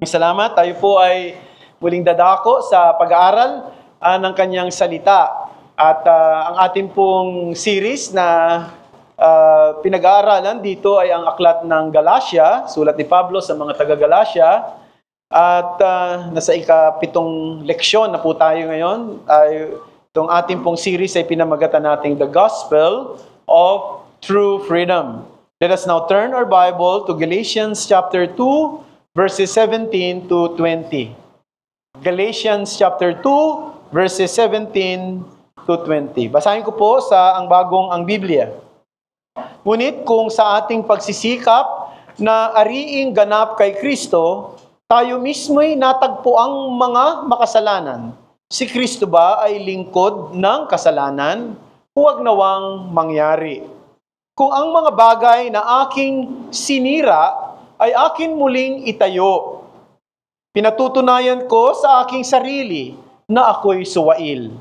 Salamat. Tayo po ay muling dadako sa pag-aaral ng kanyang salita. At ang ating pong series na pinag-aaralan dito ay ang aklat ng Galatia, sulat ni Pablo sa mga taga-Galatia. At nasa ika-7 leksyon na po tayo ngayon. Itong ating pong series ay pinamagatan nating The Gospel of True Freedom. Let us now turn our Bible to Galatians chapter 2, verses 17 to 20. Galatians chapter 2, verses 17 to 20. Basahin ko po sa ang Biblia. Ngunit kung sa ating pagsisikap na ariing ganap kay Kristo, tayo mismo'y natagpo ang mga makasalanan. Si Kristo ba ay lingkod ng kasalanan? Huwag nawang mangyari. Kung ang mga bagay na aking sinira ay akin muling itayo. Pinatutunayan ko sa aking sarili na ako'y suwail.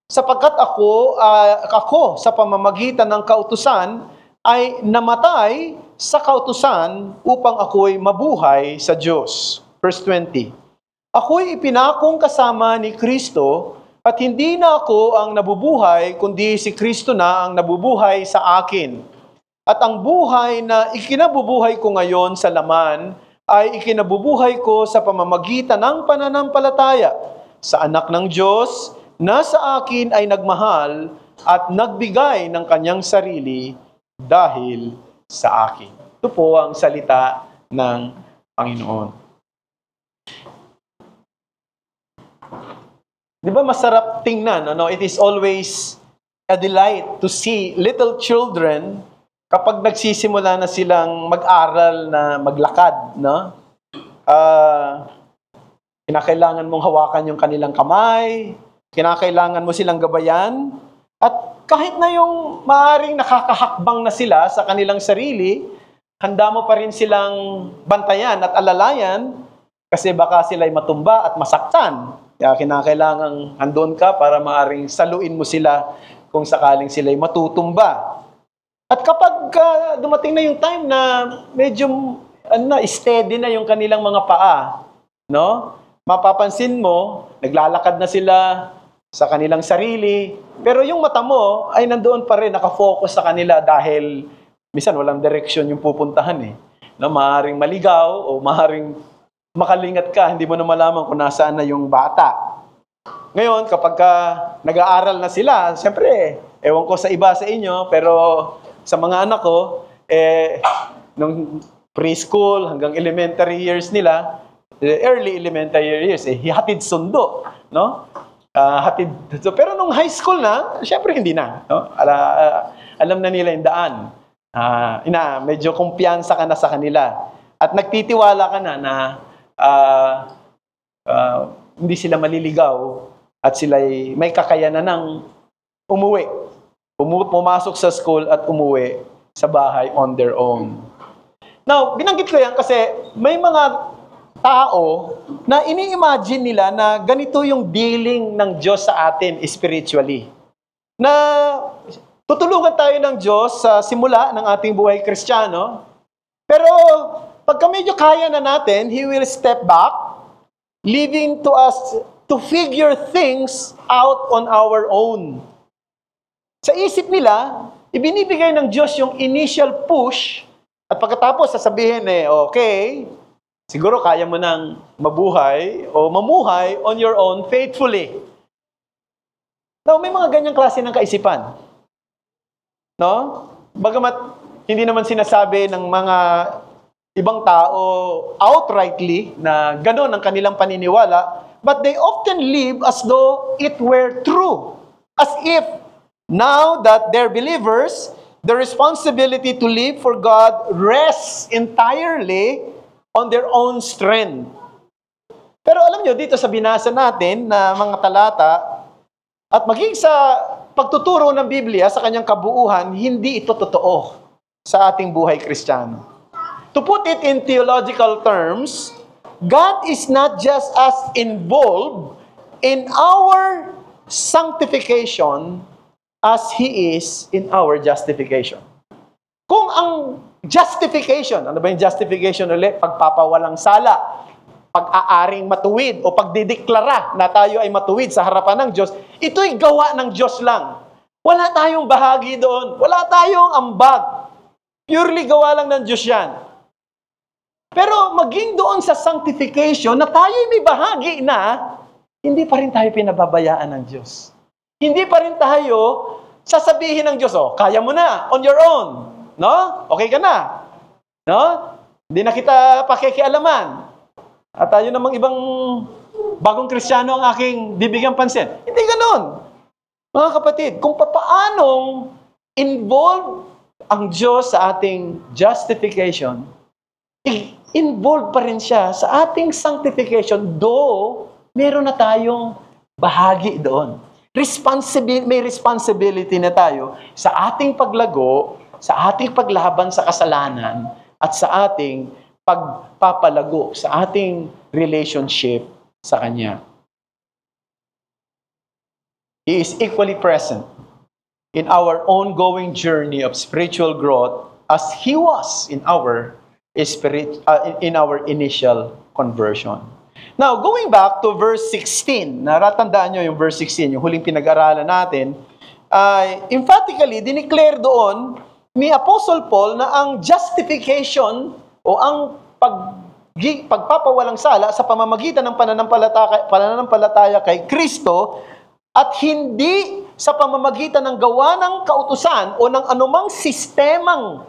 Sapagkat ako sa pamamagitan ng kautusan ay namatay sa kautusan upang ako'y mabuhay sa Diyos. Verse 20. Ako'y ipinakong kasama ni Kristo at hindi na ako ang nabubuhay kundi si Kristo na ang nabubuhay sa akin. At ang buhay na ikinabubuhay ko ngayon sa laman ay ikinabubuhay ko sa pamamagitan ng pananampalataya sa anak ng Diyos na sa akin ay nagmahal at nagbigay ng kanyang sarili dahil sa akin. Ito po ang salita ng Panginoon. Di ba masarap tingnan? It is always a delight to see little children kapag nagsisimula na silang mag-aral na maglakad, no? Kinakailangan mong hawakan yung kanilang kamay, kinakailangan mo silang gabayan, at kahit na yung maaaring nakakahakbang na sila sa kanilang sarili, handa mo pa rin silang bantayan at alalayan kasi baka sila'y matumba at masaktan. Kaya kinakailangan andun ka para maaaring saluin mo sila kung sakaling sila'y matutumba. At kapag dumating na yung time na medyo steady na yung kanilang mga paa, no? Mapapansin mo, naglalakad na sila sa kanilang sarili, pero yung mata mo ay nandoon pa rin, nakafocus sa kanila dahil minsan walang direksyon yung pupuntahan eh. No? Maaaring maligaw o maaaring makalingat ka, hindi mo na malaman kung nasaan na yung bata. Ngayon, kapag nag-aaral na sila, siyempre, ewan ko sa iba sa inyo, pero sa mga anak ko, nung preschool hanggang elementary years nila, early elementary years, hatid sundo, no? Pero nung high school na, syempre hindi na, no? Alam na nila yung daan. Medyo kumpiyansa ka na sa kanila. At nagtitiwala ka na hindi sila maliligaw at sila'y may kakayanan ng umuwi. Pumasok sa school at umuwi sa bahay on their own. Now, binanggit ko yan kasi may mga tao na ini-imagine nila na ganito yung dealing ng Diyos sa atin spiritually. Na tutulungan tayo ng Diyos sa simula ng ating buhay Kristiyano, pero pagka medyo kaya na natin, He will step back, leaving to us to figure things out on our own. Sa isip nila, ibinibigay ng Diyos yung initial push at pagkatapos sasabihin okay, siguro kaya mo nang mabuhay o mamuhay on your own faithfully. Now, may mga ganyang klase ng kaisipan. No? Bagamat hindi naman sinasabi ng mga ibang tao outrightly na gano'n ang kanilang paniniwala, but they often live as though it were true. As if now that they're believers, the responsibility to live for God rests entirely on their own strength. Pero alam nyo, dito sa binasa natin na mga talata, at maging sa pagtuturo ng Biblia sa kanyang kabuuan, hindi ito totoo sa ating buhay Kristiyano. To put it in theological terms, God is not just as involved in our sanctification as He is in our justification. Kung ang justification, ano ba yung justification ulit? Pagpapawalang sala. pag-aaring matuwid o pagdideklara na tayo ay matuwid sa harapan ng Diyos, ito'y gawa ng Diyos lang. Wala tayong bahagi doon. Wala tayong ambag. Purely gawa lang ng Diyos yan. Pero maging doon sa sanctification na tayo'y may bahagi na, hindi pa rin tayo pinababayaan ng Diyos. Hindi pa rin tayo sasabihin ng Diyos, kaya mo na, on your own. No? Okay ka na. No? Hindi na kita pakikialaman. At tayo namang ibang bagong Kristiyano ang aking bibigyan pansin. Hindi ganun. Mga kapatid, kung paanong involved ang Diyos sa ating justification, involved pa rin siya sa ating sanctification, though meron na tayong bahagi doon. May responsibility na tayo sa ating paglago, sa ating paglaban sa kasalanan, at sa ating pagpapalago, sa ating relationship sa Kanya. He is equally present in our ongoing journey of spiritual growth as He was in our initial conversion. Now, going back to verse 16, natatandaan nyo yung verse 16, yung huling pinag-aralan natin, emphatically, dineclare doon ni Apostle Paul na ang justification o ang pagpapawalang sala sa pamamagitan ng pananampalataya kay Kristo at hindi sa pamamagitan ng gawa ng kautusan o ng anumang sistemang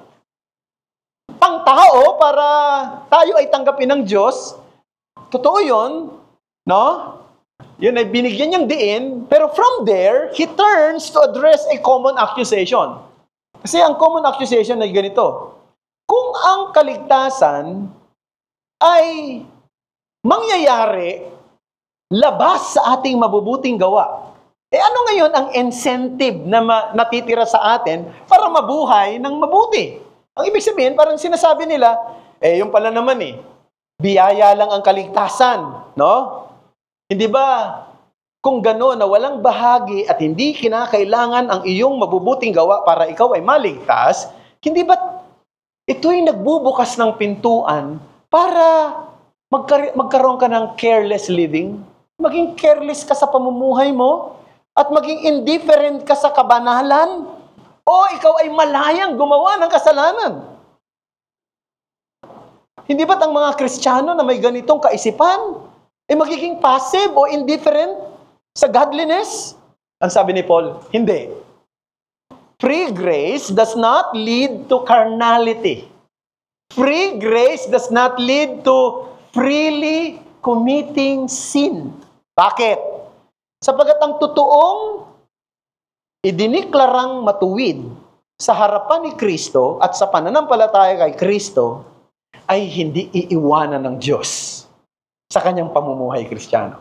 pangtao para tayo ay tanggapin ng Diyos. Totoo yun, no? Yun ay binigyan niyang diin, pero from there, he turns to address a common accusation. Kasi ang common accusation ay ganito. Kung ang kaligtasan ay mangyayari labas sa ating mabubuting gawa, ano ngayon ang incentive na natitira sa atin para mabuhay ng mabuti? Ang ibig sabihin, parang sinasabi nila, yung pala naman biyaya lang ang kaligtasan, no? Hindi ba, kung gano'n na walang bahagi at hindi kinakailangan ang iyong mabubuting gawa para ikaw ay maligtas, hindi ba ito'y nagbubukas ng pintuan para magkaroon ka ng careless living? Maging careless ka sa pamumuhay mo? At maging indifferent ka sa kabanalan? O ikaw ay malayang gumawa ng kasalanan? Hindi ba't ang mga Kristiyano na may ganitong kaisipan magiging passive o indifferent sa godliness? Ang sabi ni Paul, hindi. Free grace does not lead to carnality. Free grace does not lead to freely committing sin. Bakit? Sapagat ang totoong idiniklarang matuwid sa harapan ni Kristo at sa pananampalataya kay Kristo ay hindi iiwanan ng Diyos sa kanyang pamumuhay Kristiyano.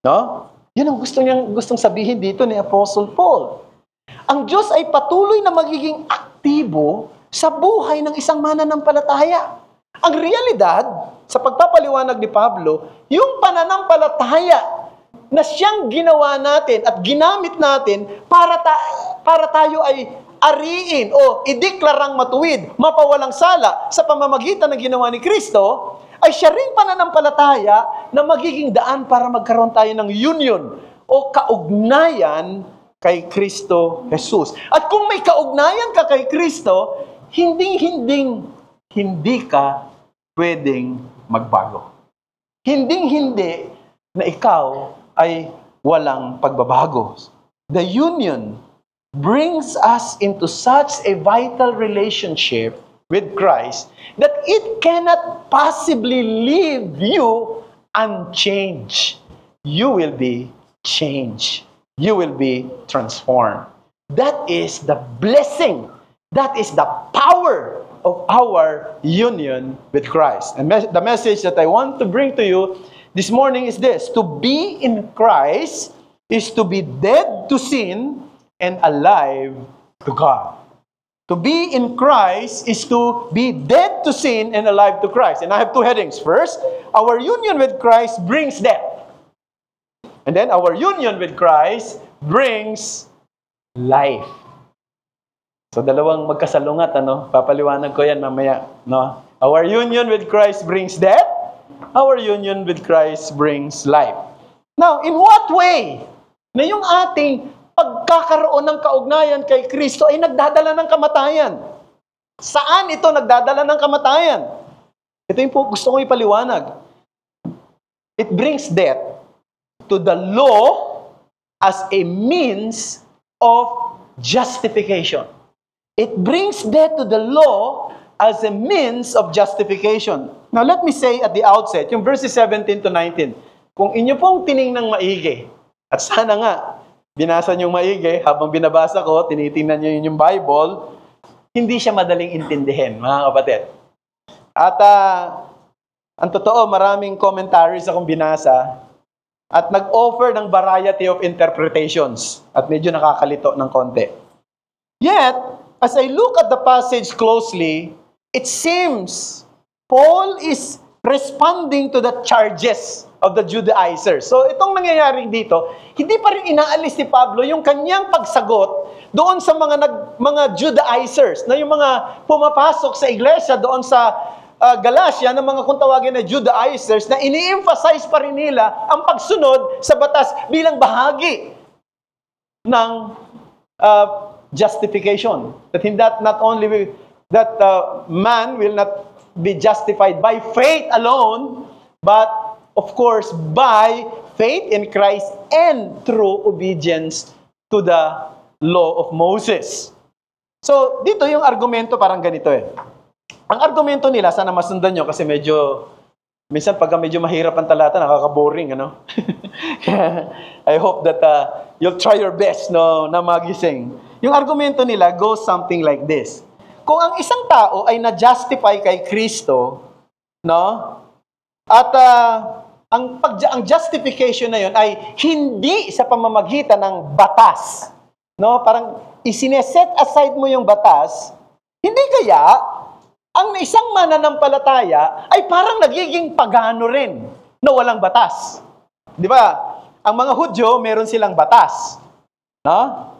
No? Yan ang gustong sabihin dito ni Apostle Paul. Ang Diyos ay patuloy na magiging aktibo sa buhay ng isang mananampalataya. Ang realidad, sa pagpapaliwanag ni Pablo, yung pananampalataya na siyang ginawa natin at ginamit natin para tayo ay ariin o ideklarang matuwid, mapawalang sala sa pamamagitan ng ginawa ni Kristo, ay siya ring pananampalataya na magiging daan para magkaroon tayo ng union o kaugnayan kay Kristo Jesus. At kung may kaugnayan ka kay Kristo, hindi ka pwedeng magbago. Hindi na ikaw ay walang pagbabago. The union brings us into such a vital relationship with Christ that it cannot possibly leave you unchanged. You will be changed. You will be transformed. That is the blessing. That is the power of our union with Christ. And the message that I want to bring to you this morning is this: to be in Christ is to be dead to sin and alive to God. To be in Christ is to be dead to sin and alive to Christ. And I have two headings. First, our union with Christ brings death. And then our union with Christ brings life. So dalawang magkasalungat, Papaliwanag ko yan mamaya, no? Our union with Christ brings death. our union with Christ brings life. Now, in what way na yung ating pagkakaroon ng kaugnayan kay Kristo ay nagdadala ng kamatayan? Saan ito nagdadala ng kamatayan? Ito yung gusto kong ipaliwanag. It brings death to the law as a means of justification. It brings death to the law as a means of justification. Now, let me say at the outset, yung verses 17 to 19, kung inyo pong tiningnang maigi, at sana nga, binasa nyo maigi, habang binabasa ko, tinitingnan nyo yung Bible, hindi siya madaling intindihin, mga kapatid. At ang totoo, maraming commentaries akong binasa at nag-offer ng variety of interpretations at medyo nakakalito ng konti. Yet, as I look at the passage closely, it seems Paul is responding to the charges of the Judaizers. So, itong nangyayari dito, hindi pa rin inaalis ni Pablo yung kanyang pagsagot doon sa mga Judaizers, na yung mga pumapasok sa iglesia doon sa Galatia, ng mga kung tawagin na Judaizers, na ini-emphasize pa rin nila ang pagsunod sa batas bilang bahagi ng justification. That not only that man will not be justified by faith alone, but of course by faith in Christ and through obedience to the law of Moses. So, dito yung argumento parang ganito eh. Ang argumento nila, sana masundan nyo kasi minsan pagka medyo mahirap ang talata, nakaka-boring, ano? I hope that you'll try your best na magising. Yung argumento nila goes something like this. Kung ang isang tao ay na-justify kay Kristo, no? At ang justification na yun ay hindi sa pamamagitan ng batas. No? Parang isineset aside mo yung batas, hindi kaya ang isang mananampalataya ay parang nagiging pagano rin na walang batas. Di ba? Ang mga Hudyo, meron silang batas. No?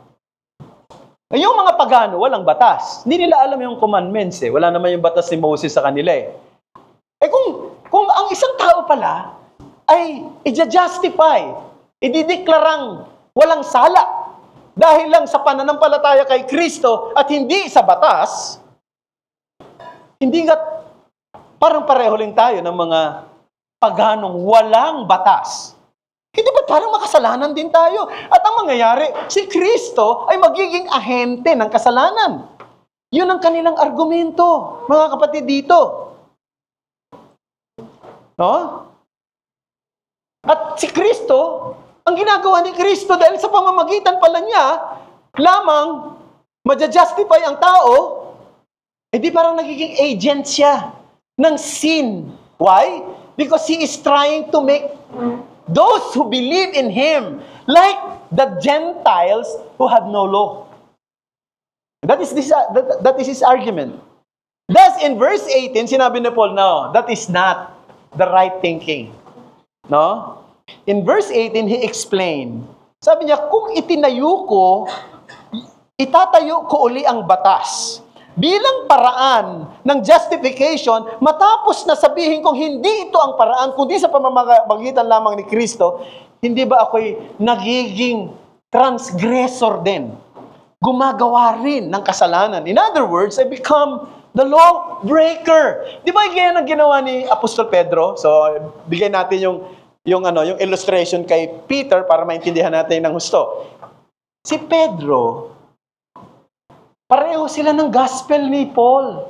Yung mga pagano, walang batas. Hindi nila alam yung commandments eh. Wala naman yung batas ni Moses sa kanila eh. Kung ang isang tao pala ay i-justify, idideklarang walang sala dahil lang sa pananampalataya kay Kristo at hindi sa batas, hindi nga parang pareho lang tayo ng mga paganong walang batas. Hindi ba parang makasalanan din tayo? At ang mangyayari, si Kristo ay magiging ahente ng kasalanan. Yun ang kanilang argumento, mga kapatid dito. No? At si Kristo, ang ginagawa ni Kristo dahil sa pamamagitan pala niya, lamang maja-justify ang tao, di parang nagiging agent siya ng sin. Why? Because he is trying to make those who believe in him like the Gentiles who have no law. That is his argument. Thus, in verse 18, sinabi ni Paul, no, that is not the right thinking. No? In verse 18, he explained, sabi niya, kung itatayo ko uli ang batas bilang paraan ng justification, matapos na sabihin kong hindi ito ang paraan, kundi sa pamamagitan lamang ni Kristo, hindi ba ako'y nagiging transgressor din? Gumagawa rin ng kasalanan. In other words, I become the lawbreaker. Di ba yan ang ginawa ni Apostol Pedro? So, bigay natin yung illustration kay Peter para maintindihan natin ng husto. Si Pedro, pareho sila ng gospel ni Paul.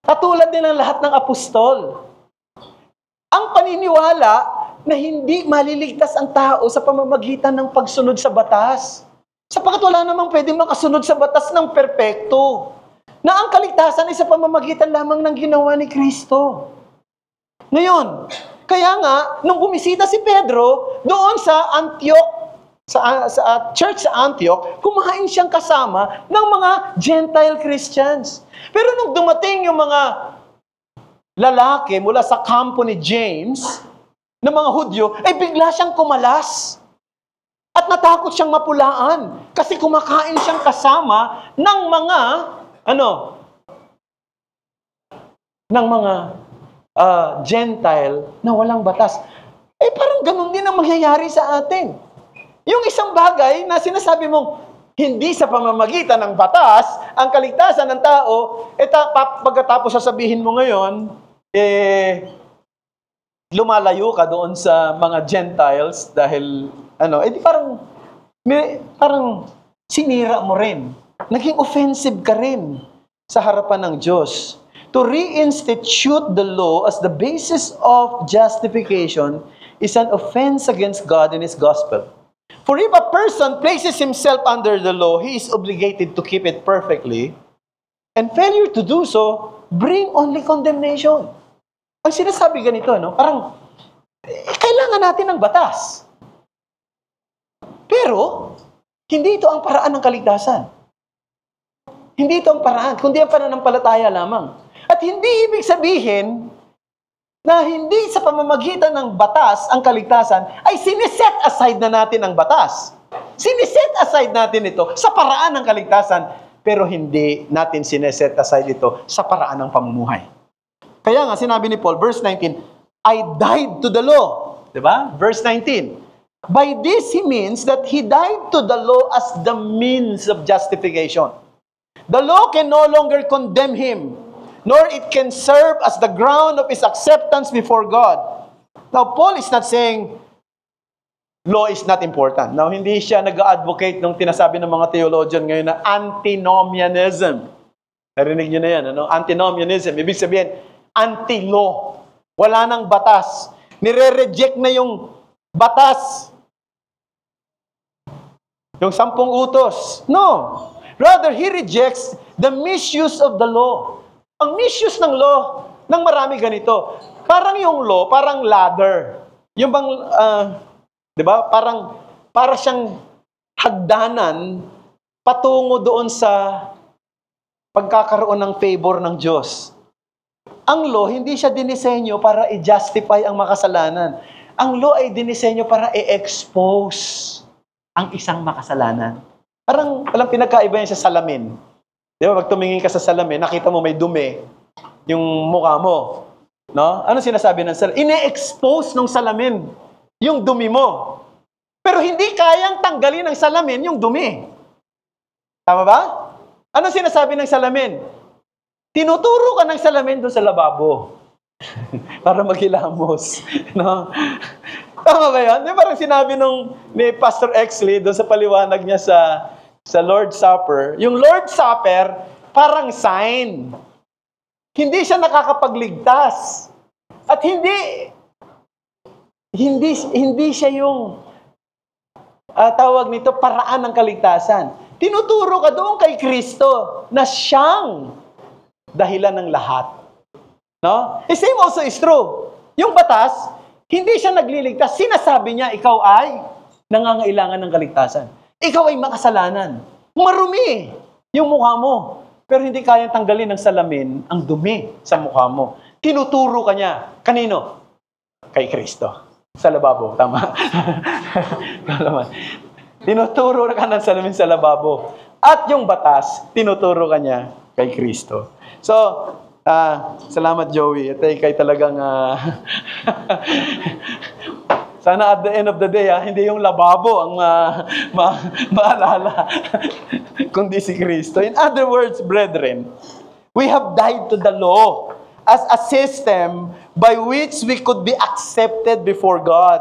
Katulad din ng lahat ng apostol. Ang paniniwala na hindi maliligtas ang tao sa pamamagitan ng pagsunod sa batas. Sapagkat wala namang pwede makasunod sa batas ng perpekto. Na ang kaligtasan ay sa pamamagitan lamang ng ginawa ni Kristo. Ngayon, kaya nga, nung bumisita si Pedro doon sa Antioch, sa church sa Antioch, kumain siyang kasama ng mga Gentile Christians. Pero nung dumating yung mga lalaki mula sa kampo ni James, ng mga Hudyo, ay bigla siyang kumalas. At natakot siyang mapulaan. Kasi kumakain siyang kasama ng mga, Gentile na walang batas. Eh parang ganun din ang mangyayari sa atin. Yung isang bagay na sinasabi mong hindi sa pamamagitan ng batas, ang kaligtasan ng tao, pagkatapos sasabihin mo ngayon, lumalayo ka doon sa mga Gentiles dahil, di parang sinira mo rin. Naging offensive ka rin sa harapan ng Diyos. To reinstitute the law as the basis of justification is an offense against God and His gospel. For if a person places himself under the law, he is obligated to keep it perfectly, and failure to do so bring only condemnation. Ang sinasabi ganito, parang, kailangan natin ng batas. Pero, hindi ito ang paraan ng kaligtasan. Hindi ito ang paraan, kundi ang pananampalataya lamang. At hindi ibig sabihin na hindi sa pamamagitan ng batas ang kaligtasan, ay siniset aside na natin ang batas. Siniset aside natin ito sa paraan ng kaligtasan, pero hindi natin siniset aside ito sa paraan ng pamumuhay. Kaya nga, sinabi ni Paul, verse 19, I died to the law. Diba? Verse 19. By this he means that he died to the law as the means of justification. The law can no longer condemn him, nor it can serve as the ground of his acceptance before God. Now, Paul is not saying law is not important. Now, hindi siya nag-advocate ng tinasabi ng mga theologian ngayon na antinomianism. Narinig nyo na yan, Antinomianism. Ibig sabihin, anti-law. Wala nang batas. Nire-reject na yung batas. Yung 10 utos. No. Rather, he rejects the misuse of the law. Ang misuse ng law, ng marami ganito. Parang yung law, parang ladder. Yung bang, di ba? Para siyang hagdanan patungo doon sa pagkakaroon ng favor ng Diyos. Ang law, hindi siya dinisenyo para i-justify ang makasalanan. Ang law ay dinisenyo para i-expose ang isang makasalanan. Parang walang pinagkaiba yan sa salamin. Di ba, pag tumingin ka sa salamin, nakita mo may dumi yung mukha mo. No? Ano sinasabi ng salamin? Ine-expose ng salamin yung dumi mo. Pero hindi kayang tanggalin ng salamin yung dumi. Tama ba? Ano sinasabi ng salamin? Tinuturo ka ng salamin doon sa lababo. Para maghilamos. No? Tama ba yan? Di parang sinabi ni Pastor Exley doon sa paliwanag niya sa Lord's Supper, yung Lord's Supper, parang sign. Hindi siya nakakapagligtas. At hindi siya yung tawag nito, paraan ng kaligtasan. Tinuturo ka doon kay Kristo na siyang dahilan ng lahat. No? The same also is true. Yung batas, hindi siya nagliligtas. Sinasabi niya, ikaw ay nangangailangan ng kaligtasan. Ikaw ay makasalanan. Marumi yung mukha mo. Pero hindi kayang tanggalin ng salamin ang dumi sa mukha mo. Tinuturo ka niya. Kanino? Kay Kristo. Sa lababo. Tama. Tinuturo ka ng salamin sa lababo. At yung batas, tinuturo ka niya kay Kristo. So, salamat Joey. At kay talagang sana at the end of the day, hindi yung lababo ang maalala, kundi si Kristo. In other words, brethren, we have died to the law as a system by which we could be accepted before God.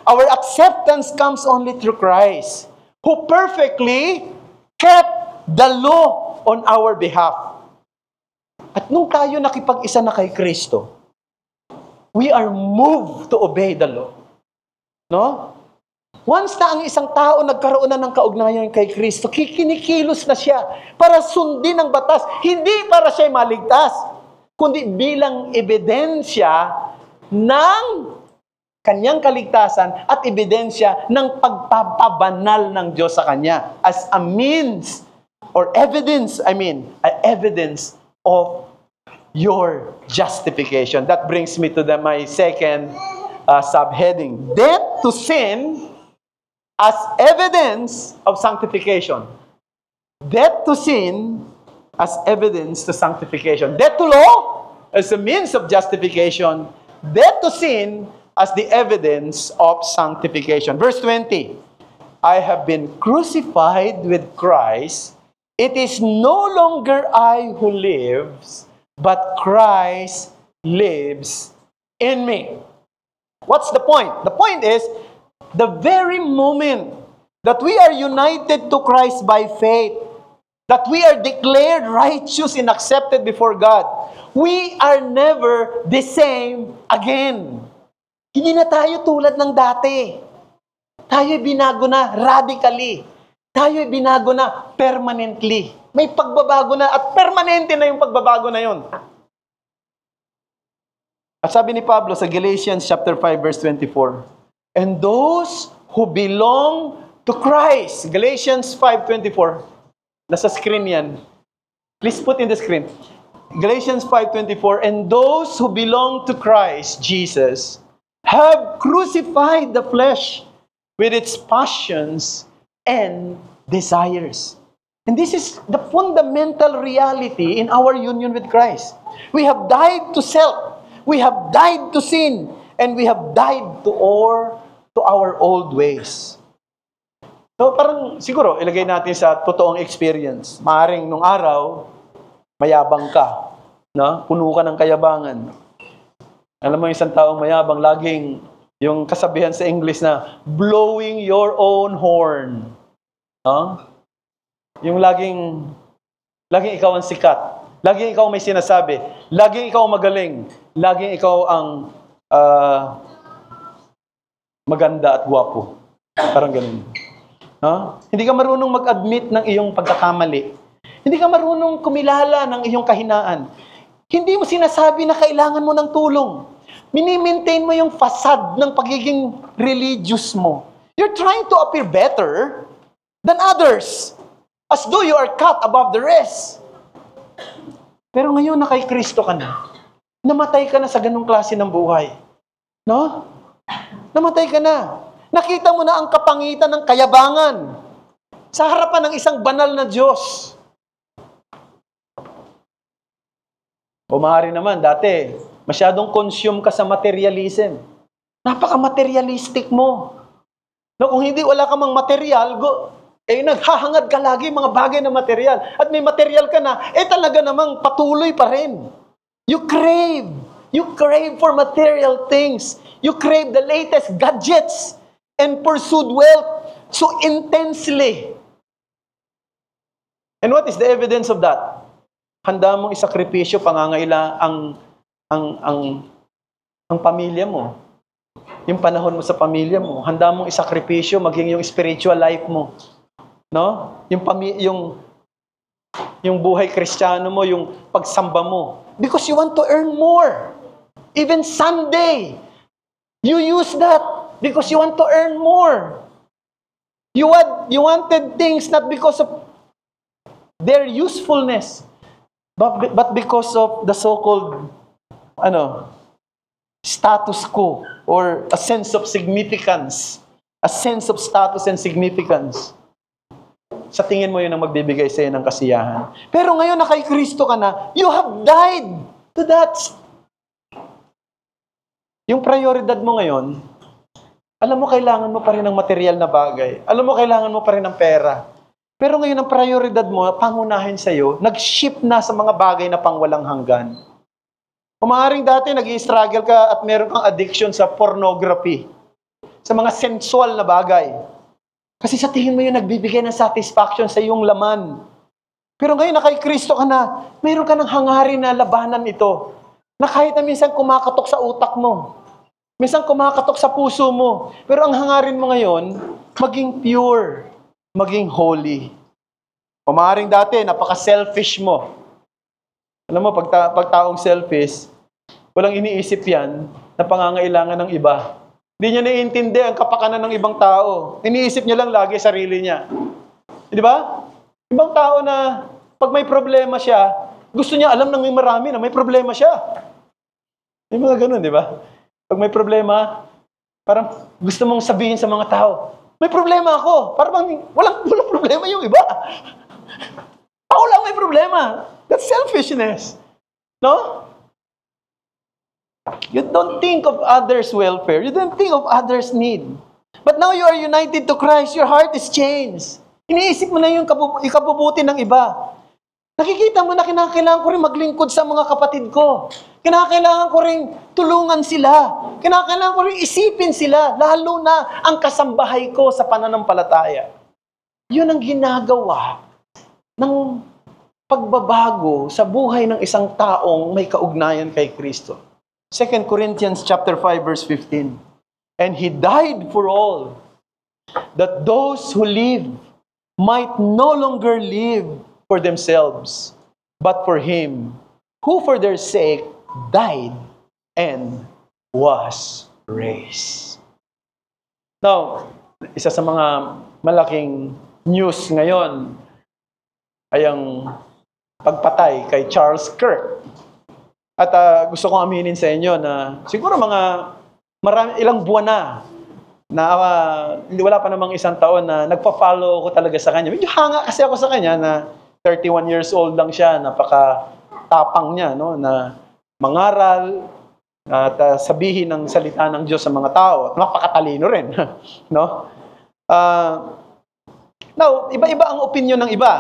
Our acceptance comes only through Christ, who perfectly kept the law on our behalf. At nung tayo nakipag-isa na kay Kristo, we are moved to obey the law. No? Once na ang isang tao nagkaroon na ng kaugnayan kay Kristo, kinikilos na siya para sundin ang batas. Hindi para siya maligtas, kundi bilang ebidensya ng kanyang kaligtasan at ebidensya ng pagpapabanal ng Diyos sa kanya as a means or evidence, evidence of your justification. That brings me to my second subheading. Death to sin as evidence of sanctification. Death to sin as evidence to sanctification. Death to law, as a means of justification, death to sin as the evidence of sanctification. Verse 20, I have been crucified with Christ. It is no longer I who lives, but Christ lives in me. What's the point? The point is, the very moment that we are united to Christ by faith, that we are declared righteous and accepted before God, we are never the same again. Hindi na tayo tulad ng dati. Tayo'y binago na radically. Tayo'y binago na permanently. May pagbabago na at permanente na yung pagbabago na yun. At sabi ni Pablo sa Galatians chapter 5 verse 24, and those who belong to Christ, Galatians 5:24, nasa screen yan. Please put in the screen. Galatians 5:24, and those who belong to Christ Jesus have crucified the flesh with its passions and desires. And this is the fundamental reality in our union with Christ. We have died to self. We have died to sin. And we have died to our old ways. So parang siguro ilagay natin sa totoong experience. Maaring nung araw, mayabang ka. No? Puno ka ng kayabangan. Alam mo, isang taong mayabang, laging yung kasabihan sa English na blowing your own horn. No? Yung laging ikaw ang sikat. Laging ikaw may sinasabi. Laging ikaw magaling. Laging ikaw ang maganda at gwapo. Parang ganun. No? Hindi ka marunong mag-admit ng iyong pagkakamali. Hindi ka marunong kumilala ng iyong kahinaan. Hindi mo sinasabi na kailangan mo ng tulong. Mini-maintain mo yung facade ng pagiging religious mo. You're trying to appear better than others. As though you are cut above the rest. Pero ngayon na kay Kristo ka na. Namatay ka na sa ganung klase ng buhay. No? Namatay ka na. Nakita mo na ang kapangitan ng kayabangan sa harapan ng isang banal na Diyos. O maaari naman, dati, masyadong consume ka sa materialism. Napaka-materialistic mo. No, kung hindi, wala ka mang material, naghahangad ka lagi mga bagay na material. At may material ka na, talaga namang patuloy pa rin. You crave for material things. You crave the latest gadgets and pursued wealth so intensely. And what is the evidence of that? Handa mong isakripisyo ang pamilya mo. Yung panahon mo sa pamilya mo. Handa mong isakripisyo maging yung spiritual life mo. No? Yung buhay Kristiyano mo, yung pagsamba mo. Because you want to earn more. Even Sunday, you use that because you want to earn more. You wanted things not because of their usefulness, but because of the so-called status quo or a sense of significance, a sense of status and significance. Sa tingin mo yun ang magbibigay sa iyo ng kasiyahan. Pero ngayon na kay Kristo ka na, you have died to that. Yung prioridad mo ngayon, alam mo kailangan mo pa rin ng material na bagay. Alam mo kailangan mo pa rin ng pera. Pero ngayon ang prioridad mo, pangunahin sa iyo, nag-shift na sa mga bagay na pangwalang hanggan. Umaaring dati nag-i-struggle ka at meron kang addiction sa pornography, sa mga sensual na bagay. Kasi sa tingin mo yun, nagbibigay ng satisfaction sa iyong laman. Pero ngayon na kay Kristo ka na, mayroon ka ng hangarin na labanan ito. Na kahit na minsan kumakatok sa utak mo. Minsan kumakatok sa puso mo. Pero ang hangarin mo ngayon, maging pure, maging holy. O maaaring dati, napaka-selfish mo. Alam mo, pag taong selfish, walang iniisip yan na pangangailangan ng iba. Hindi niya naiintindi ang kapakanan ng ibang tao. Iniisip niya lang lagi sarili niya. Di ba? Ibang tao na pag may problema siya, gusto niya alam ng may marami na may problema siya. Yung mga ganun, di ba? Pag may problema, parang gusto mong sabihin sa mga tao, may problema ako. Parang walang problema yung iba. Ako lang may problema. That's selfishness. No? You don't think of others' welfare. You don't think of others' need. But now you are united to Christ. Your heart is changed. Iniisip mo na yung ikabubuti ng iba. Nakikita mo na kinakailangan ko rin maglingkod sa mga kapatid ko. Kinakailangan ko rin tulungan sila. Kinakailangan ko rin isipin sila, lalo na ang kasambahay ko sa pananampalataya. Yun ang ginagawa ng pagbabago sa buhay ng isang taong may kaugnayan kay Kristo. 2 Corinthians chapter 5 verse 15. And He died for all, that those who live might no longer live for themselves, but for Him, who for their sake died and was raised. Now, isa sa mga malaking news ngayon ay ang pagpatay kay Charles Kirk. At gusto kong aminin sa inyo na siguro ilang buwan na wala pa namang isang taon na nagpa-follow ko talaga sa kanya. Medyo hanga kasi ako sa kanya na 31 years old lang siya, napaka-tapang niya, no, na mangaral at sabihin ng salita ng Diyos sa mga tao. At napakatalino rin, no? Now, iba-iba ang opinion ng iba.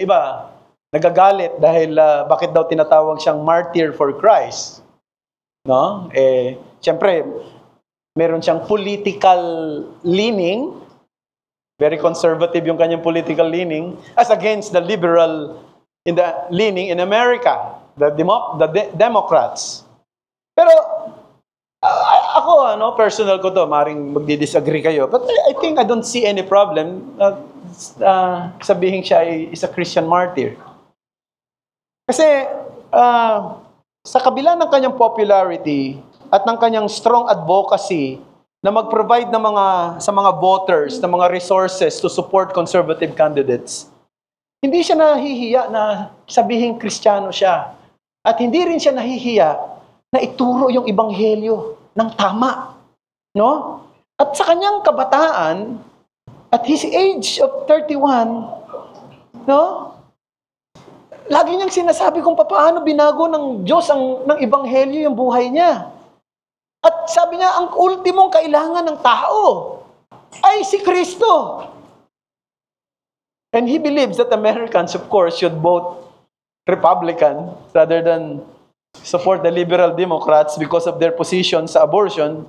Iba, nagagalit dahil bakit daw tinatawag siyang martyr for Christ. No? Siyempre, meron siyang political leaning. Very conservative yung kanyang political leaning as against the liberal leaning in America, the Democrats. Pero ako, personal ko to, maring magdi-disagree kayo, but I think I don't see any problem sabihin siya ay is a Christian martyr. Kasi sa kabila ng kanyang popularity at ng kanyang strong advocacy na mag-provide sa mga voters, ng mga resources to support conservative candidates, hindi siya nahihiya na sabihin Kristiyano siya. At hindi rin siya nahihiya na ituro yung ebanghelyo ng tama. No? At sa kanyang kabataan, at his age of 31, no? Lagi niyang sinasabi kung paano binago ng Diyos ng ebanghelyo yung buhay niya. At sabi niya, ang ultimong kailangan ng tao ay si Kristo. And he believes that Americans, of course, should vote Republican rather than support the liberal Democrats because of their position sa abortion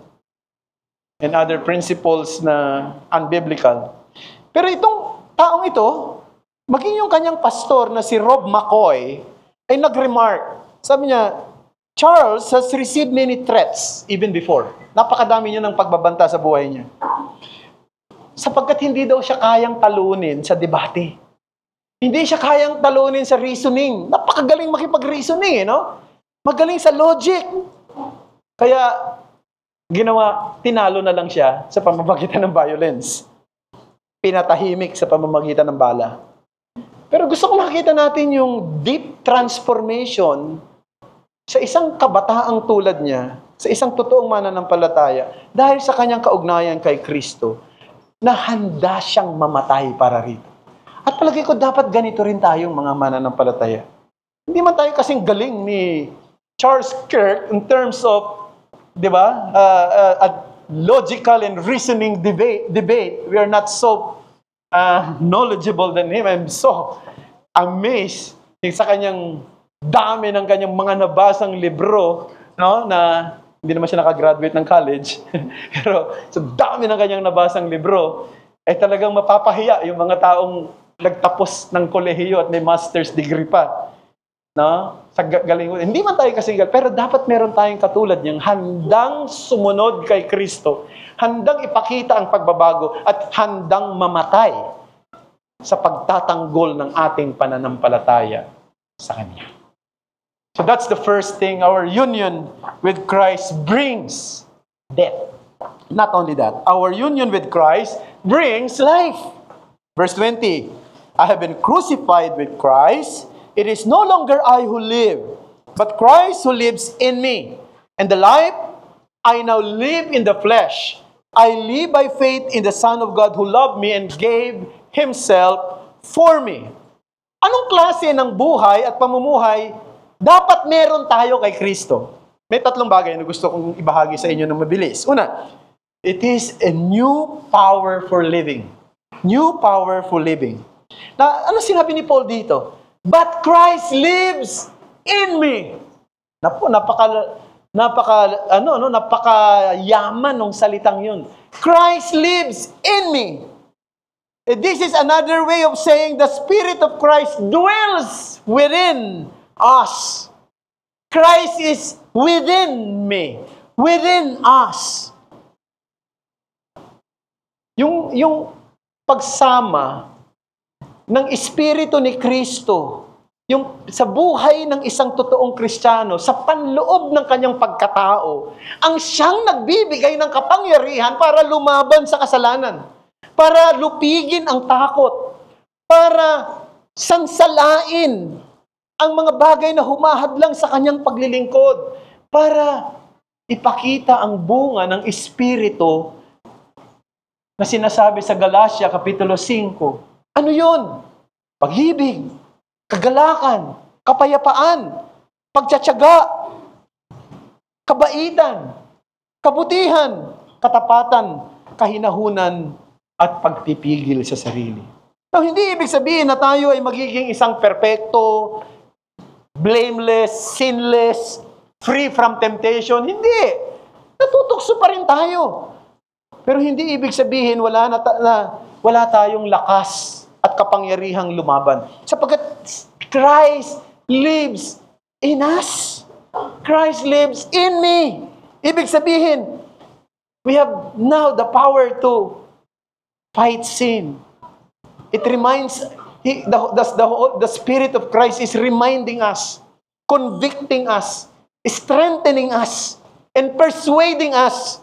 and other principles na unbiblical. Pero itong taong ito, maging yung kanyang pastor na si Rob McCoy, ay nag-remark. Sabi niya, Charles has received many threats even before. Napakadami niya ng pagbabanta sa buhay niya. Sapagkat hindi daw siya kayang talunin sa debate. Hindi siya kayang talunin sa reasoning. Napakagaling makipag-reasoning, no? Magaling sa logic. Kaya, tinalo na lang siya sa pamamagitan ng violence. Pinatahimik sa pamamagitan ng bala. Pero gusto ko makita natin yung deep transformation sa isang kabataang tulad niya, sa isang totoong mananampalataya, dahil sa kanyang kaugnayan kay Kristo, na handa siyang mamatay para rito. At palagi ko dapat ganito rin tayong mga mananampalataya. Hindi man tayo kasing galing ni Charles Kirk in terms of, di ba, logical and reasoning debate. We are not so knowledgeable than him. I'm so amazed sa kanyang dami ng kanyang mga nabasang libro, no, na hindi naman siya nakagraduate ng college. Pero sa dami ng kanyang nabasang libro, ay talagang mapapahiya yung mga taong nagtapos ng kolehiyo at may master's degree pa. No? Sa galing. Hindi man tayo kasing pero dapat meron tayong katulad niyang handang sumunod kay Kristo, handang ipakita ang pagbabago at handang mamatay sa pagtatanggol ng ating pananampalataya sa Kanya. So that's the first thing. Our union with Christ brings death. Not only that, our union with Christ brings life. Verse 20, I have been crucified with Christ. It is no longer I who live, but Christ who lives in me. And the life I now live in the flesh, I live by faith in the Son of God who loved me and gave Himself for me. Anong klase ng buhay at pamumuhay dapat meron tayo kay Kristo? May 3 bagay na gusto kong ibahagi sa inyo ng mabilis. Una, it is a new power for living. New power for living. Na, ano sinabi ni Paul dito? But Christ lives in me. Napakayaman ng salitang yun. Christ lives in me. This is another way of saying the Spirit of Christ dwells within us. Christ is within me, within us. Yung pagsama ng Espiritu ni Kristo, yung sa buhay ng isang totoong Kristiyano, sa panloob ng kanyang pagkatao, ang siyang nagbibigay ng kapangyarihan para lumaban sa kasalanan, para lupigin ang takot, para sansalain ang mga bagay na humahadlang sa kanyang paglilingkod, para ipakita ang bunga ng Espiritu na sinasabi sa Galatia Kapitulo 5. Ano yun? Pag-ibig, kagalakan, kapayapaan, pagtsatsaga, kabaitan, kabutihan, katapatan, kahinahunan, at pagpipigil sa sarili. Now, hindi ibig sabihin na tayo ay magiging isang perpekto, blameless, sinless, free from temptation. Hindi. Natutukso pa rin tayo. Pero hindi ibig sabihin wala tayong lakas at kapangyarihang lumaban. Sapagkat Christ lives in us. Christ lives in me. Ibig sabihin, we have now the power to fight sin. It reminds, the Spirit of Christ is reminding us, convicting us, strengthening us, and persuading us,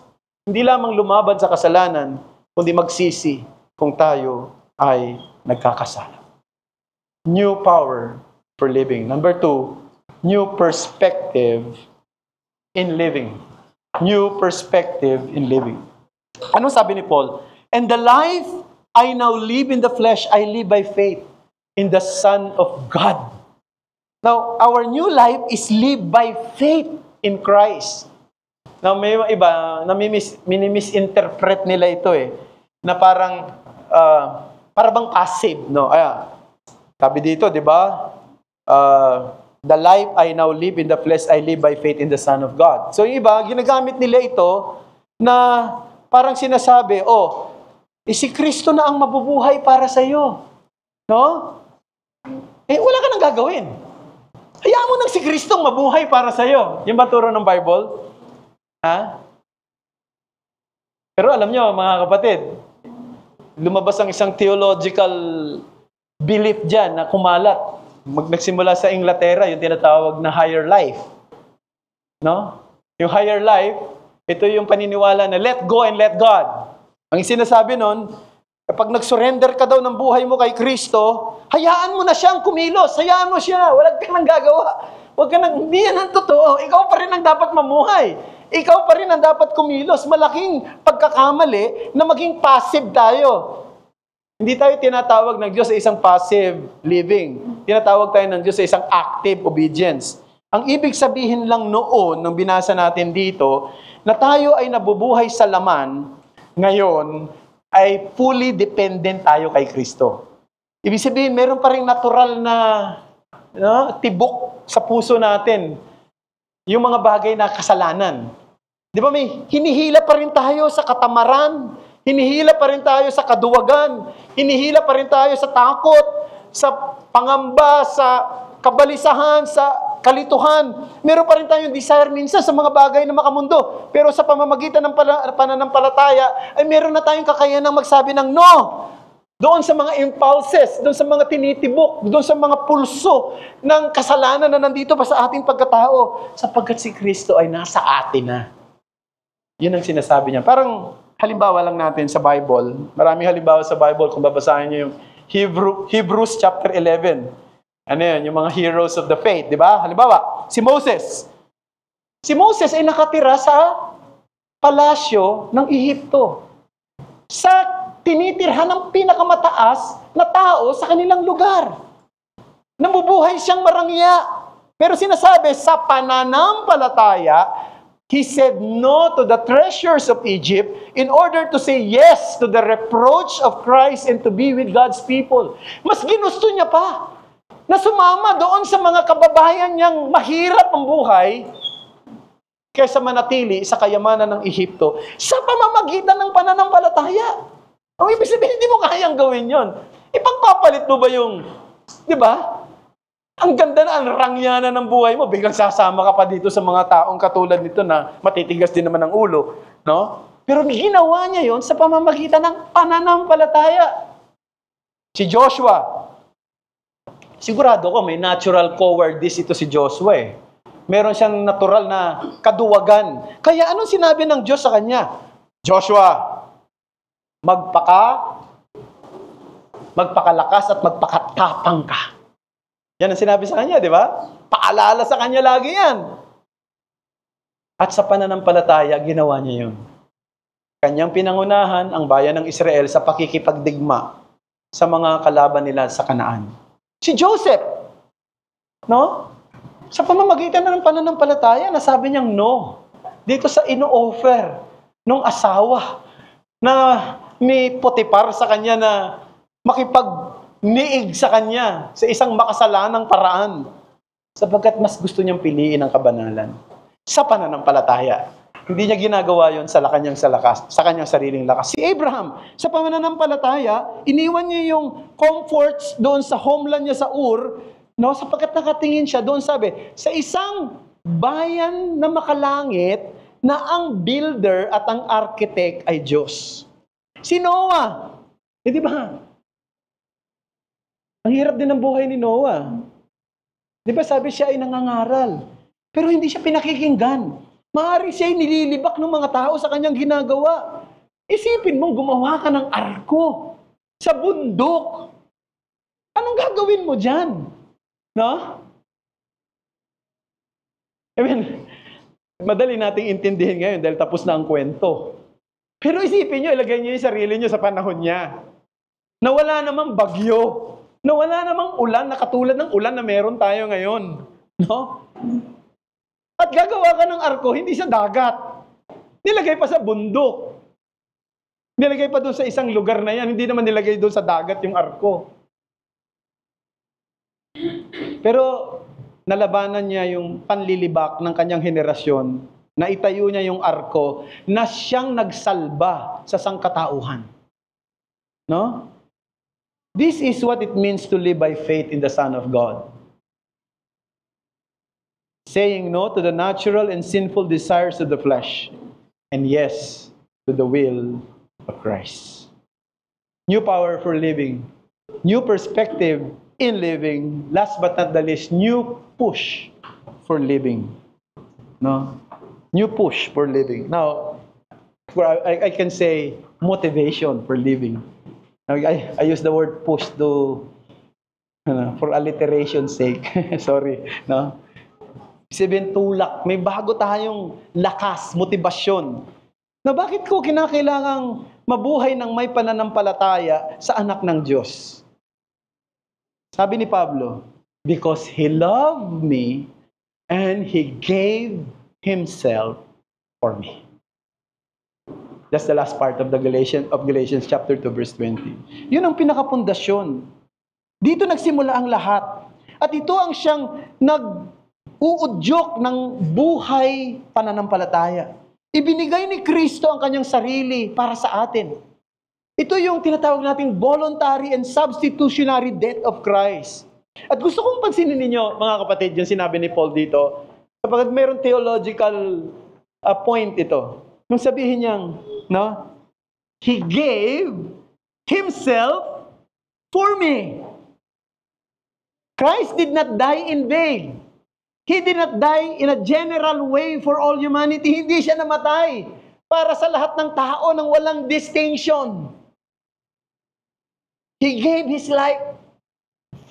hindi lamang lumaban sa kasalanan, kundi magsisi kung tayo ay nagkakasala. New power for living. Number 2, new perspective in living. New perspective in living. Anong sabi ni Paul? And the life I now live in the flesh, I live by faith in the Son of God. Now, our new life is lived by faith in Christ. Now, may iba, minimisinterpret nila ito na parang bang passive, no? Sabi dito, di ba? The life I now live in the flesh, I live by faith in the Son of God. So, yung iba, ginagamit nila ito na parang sinasabi, si Kristo na ang mabubuhay para sa iyo. No? Wala ka nang gagawin. Hayaan mo nang si Kristo mabuhay para sa iyo. Yung ba turo ng Bible? Ha? Pero alam nyo, mga kapatid, lumabas ang isang theological belief dyan na kumalat. Nagsimula sa Inglaterra, yung tinatawag na higher life. No? Yung higher life, ito yung paniniwala na let go and let God. Ang sinasabi nun, kapag nag-surrender ka daw ng buhay mo kay Kristo, hayaan mo na siyang kumilos, hayaan mo siya, wala kang nang gagawa. Hindi yan ang totoo. Ikaw pa rin ang dapat mamuhay. Ikaw pa rin ang dapat kumilos. Malaking pagkakamali na maging passive tayo. Hindi tayo tinatawag ng Diyos sa isang passive living. Tinatawag tayo ng Diyos sa isang active obedience. Ang ibig sabihin lang noon, nung binasa natin dito, na tayo ay nabubuhay sa laman, ngayon ay fully dependent tayo kay Kristo. Ibig sabihin, meron pa rin natural na tibok sa puso natin yung mga bagay na kasalanan. Di ba may hinihila pa rin tayo sa katamaran, hinihila pa rin tayo sa kaduwagan, hinihila pa rin tayo sa takot, sa pangamba, sa kabalisahan, sa kalituhan. Meron pa rin tayong desire minsan sa mga bagay na makamundo. Pero sa pamamagitan ng pananampalataya, ay meron na tayong kakayanang magsabi ng no! Doon sa mga impulses, doon sa mga tinitibok, doon sa mga pulso ng kasalanan na nandito pa sa ating pagkatao, sapagkat si Kristo ay nasa atin na. Yun ang sinasabi niya. Parang halimbawa lang natin sa Bible. Maraming halimbawa sa Bible kung babasahin niyo yung Hebrews chapter 11. Ano yun? Yung mga heroes of the faith, di ba? Halimbawa, si Moses. Si Moses ay nakatira sa palasyo ng Ehipto. Sa tinitirhan ng pinakamataas na tao sa kanilang lugar. Nabubuhay siyang marangya. Pero sinasabi, sa pananampalataya, he said no to the treasures of Egypt in order to say yes to the reproach of Christ and to be with God's people. Mas ginusto niya pa na sumama doon sa mga kababayan niyang mahirap ang buhay kaysa manatili sa kayamanan ng Ehipto sa pamamagitan ng pananampalataya. Ang ibig sabihin, hindi mo kayang gawin yon. Ipagpapalit mo ba yung, di ba? Ang ganda na, ang rangya na ng buhay mo, biglang sasama ka pa dito sa mga taong katulad nito na matitigas din naman ng ulo. No? Pero ginawa niya yon sa pamamagitan ng pananampalataya. Si Joshua, sigurado ko may natural cowardice ito si Joshua eh. Meron siyang natural na kaduwagan. Kaya anong sinabi ng Diyos sa kanya? Joshua, magpakalakas at magpakatapang ka. Yan ang sinabi sa kanya, di ba? Paalala sa kanya lagi yan. At sa pananampalataya, ginawa niya yun. Kanyang pinangunahan ang bayan ng Israel sa pakikipagdigma sa mga kalaban nila sa Kanaan. Si Joseph, no? Sa pamamagitan ng pananampalataya, nasabi niyang no. Dito sa ino-offer ng asawa na may Potipar sa kanya na makipag-niig sa kanya sa isang makasalanang paraan sapagkat mas gusto niyang piliin ang kabanalan sa pananampalataya. Hindi niya ginagawa yon sa kanyang sariling lakas. Si Abraham, sa pananampalataya, iniwan niya yung comforts doon sa homeland niya sa Ur, no, sapagkat nakatingin siya doon, sabi, sa isang bayan na makalangit na ang builder at ang architect ay Diyos. Si Noah, di ba? Ang hirap din ng buhay ni Noah. Di ba sabi siya ay nangangaral, pero hindi siya pinakikinggan. Maaari siya ay nililibak ng mga tao sa kanyang ginagawa. Isipin mong gumawa ka ng arko sa bundok. Anong gagawin mo dyan? No? I mean, madali nating intindihin ngayon dahil tapos na ang kwento. Pero isipin nyo, ilagay nyo yung sarili nyo sa panahon niya. Na wala namang bagyo. Na wala namang ulan na katulad ng ulan na meron tayo ngayon. No? At gagawa ka ng arko, hindi sa dagat. Nilagay pa sa bundok. Nilagay pa doon sa isang lugar na yan. Hindi naman nilagay doon sa dagat yung arko. Pero nalabanan niya yung panlilibak ng kanyang henerasyon. Na itayo niya yung arko na siyang nagsalba sa sangkatauhan. No? This is what it means to live by faith in the Son of God. Saying no to the natural and sinful desires of the flesh, and yes to the will of Christ. New power for living, new perspective in living, last but not the least, new push for living. No? New push for living. Now, I can say motivation for living. I use the word push to for alliteration's sake. Sorry, no? Sabihin tulak, may bago tayong lakas, motibasyon. Na bakit ko kinakailangang mabuhay ng may pananampalataya sa anak ng Diyos? Sabi ni Pablo, because He loved me and He gave Himself for me. That's the last part of Galatians chapter 2 verse 20. Yun ang pinakapundasyon. Dito nagsimula ang lahat. At ito ang siyang nag-uudyok ng buhay pananampalataya. Ibinigay ni Kristo ang kanyang sarili para sa atin. Ito yung tinatawag nating voluntary and substitutionary death of Christ. At gusto kong pansinin ninyo, mga kapatid, yung sinabi ni Paul dito, kapag mayroong theological point ito. Nung sabihin niyang, no? He gave Himself for me. Christ did not die in vain. He did not die in a general way for all humanity. Hindi siya namatay para sa lahat ng tao nang walang distinction. He gave His life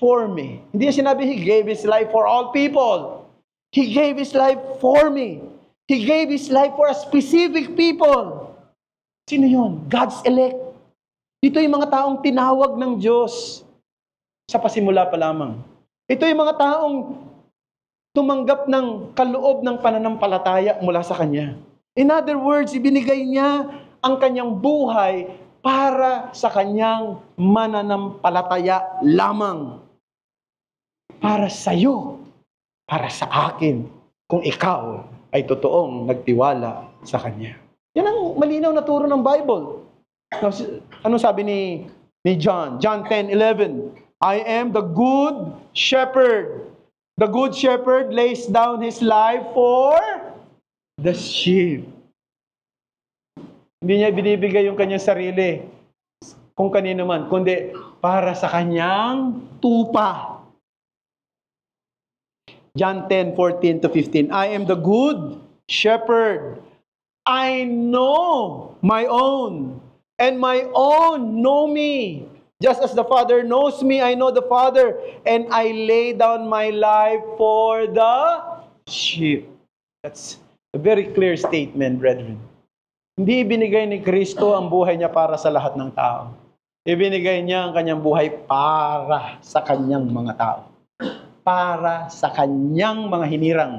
for me. Hindi niya sinabi He gave His life for all people. He gave His life for me. He gave His life for a specific people. Sino yun? God's elect. Ito yung mga taong tinawag ng Diyos sa pasimula pa lamang. Ito yung mga taong tumanggap ng kaloob ng pananampalataya mula sa Kanya. In other words, ibinigay niya ang kanyang buhay para sa kanyang mananampalataya lamang. Para sa iyo, para sa akin, kung ikaw ay totoong nagtiwala sa Kanya. Yan ang malinaw na turo ng Bible. Ano sabi ni John? John 10:11. I am the good shepherd. The good shepherd lays down his life for the sheep. Hindi niya binibigay yung kanyang sarili kung kanino man, kundi para sa kanyang tupa. John 10:14-15. I am the good shepherd. I know my own, and my own know me. Just as the Father knows me, I know the Father, and I lay down my life for the sheep. That's a very clear statement, brethren. Hindi ibinigay ni Kristo ang buhay niya para sa lahat ng tao. Ibinigay niya ang kanyang buhay para sa kanyang mga tao. Para sa kanyang mga hinirang.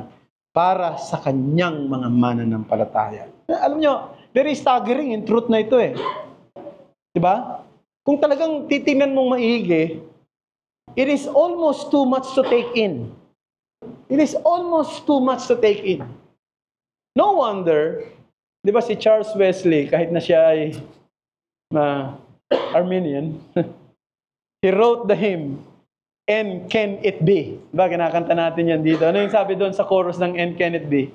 Para sa kanyang mga mananampalataya. Alam nyo, very staggering in truth na ito eh. Diba? Kung talagang titingnan mong maigi, it is almost too much to take in. It is almost too much to take in. No wonder, di ba si Charles Wesley, kahit na siya ay Arminian, he wrote the hymn, And Can It Be? Diba, kinakanta natin yan dito. Ano yung sabi doon sa chorus ng And Can It Be?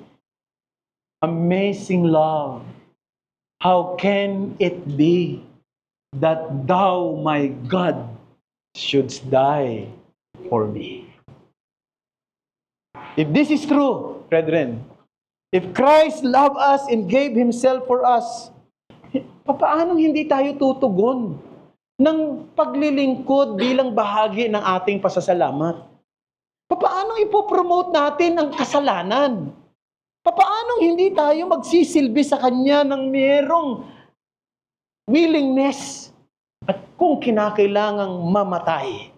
Amazing love, how can it be that thou, my God, shouldst die for me? If this is true, brethren, if Christ loved us and gave Himself for us, paano hindi tayo tutugon ng paglilingkod bilang bahagi ng ating pasasalamat? Paano ipopromote natin ang kasalanan? Paano hindi tayo magsisilbi sa Kanya ng mayroong willingness at kung kinakailangang mamatay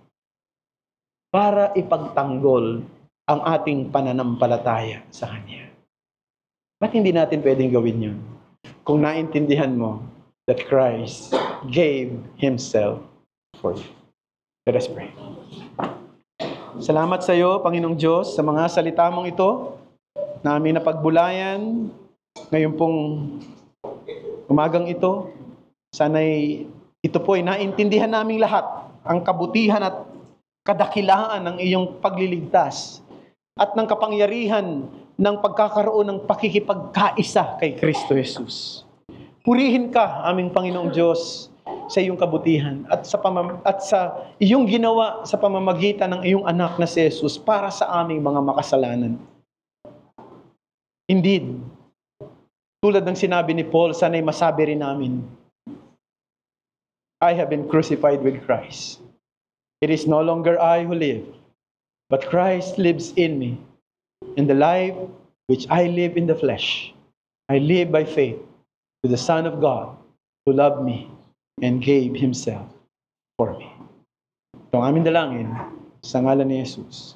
para ipagtanggol ang ating pananampalataya sa Kanya? Ba't hindi natin pwedeng gawin yun? Kung naintindihan mo that Christ gave Himself for you. Let us pray. Salamat sa iyo, Panginoong Diyos, sa mga salita mong ito na aming napagbulayan ngayon pong umagang ito. Sana'y ito po ay naintindihan naming lahat ang kabutihan at kadakilaan ng iyong pagliligtas at ng kapangyarihan ng pagkakaroon ng pakikipagkaisa kay Kristo Jesus. Purihin ka, aming Panginoong Diyos, sa iyong kabutihan at sa iyong ginawa sa pamamagitan ng iyong anak na si Jesus para sa aming mga makasalanan. Indeed, tulad ng sinabi ni Paul, sana'y masabi rin namin, I have been crucified with Christ. It is no longer I who live, but Christ lives in me. In the life which I live in the flesh, I live by faith to the Son of God who loved me and gave Himself for me. Ito ang aming dalangin sa ngalan ni Jesus.